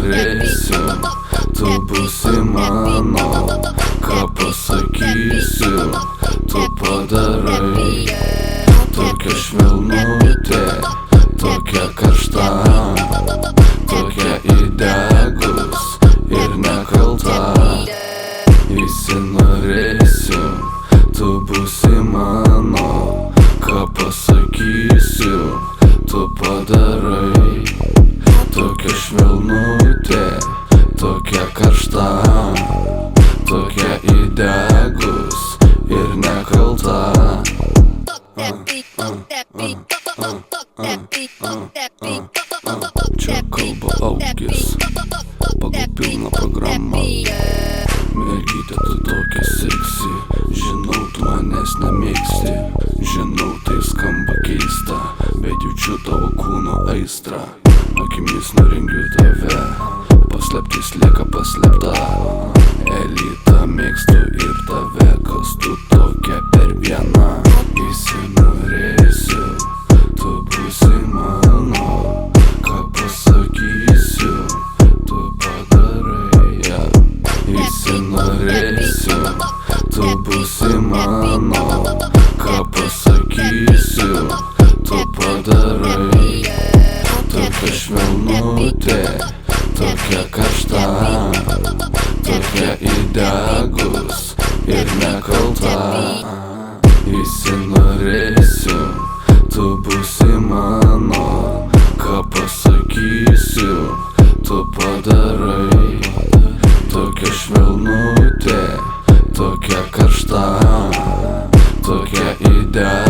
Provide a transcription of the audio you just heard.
norėsiu, tu būsi mano. Ką pasakysiu, tu padarai. Tokia švelnutė, tokia karšta, tokia įdegus ir nekalta. Įsinorėsiu, tu būsi mano. Ką pasakysiu, tu padarai. Tokia švelnutė, tokia karšta, tokia įdegus ir nekalta. Čia kalba Augis, pagal pilną programą. Mergytė, tu tokia seksi, žinau, tu manęs nemėgsti. Žinau, tai skamba keista, bet jaučiu tavo kūno aistrą. Akimis nurengiu tave, paslaptis lieka paslėpta. Elitą mėgstu ir tave, kas tu tokia per vieną. Įsinorėsiu, tu būsi mano. Ką pasakysiu, tu padarai. Įsinorėsiu, tu būsi mano. Ką pasakysiu, tu padarai. Tokia švelnutė, tokia karšta, tokia įdegus ir nekalta. Įsinorėsiu, tu būsi mano. Ką pasakysiu, tu padarai. Tokia švelnutė, tokia karšta, tokia įdegus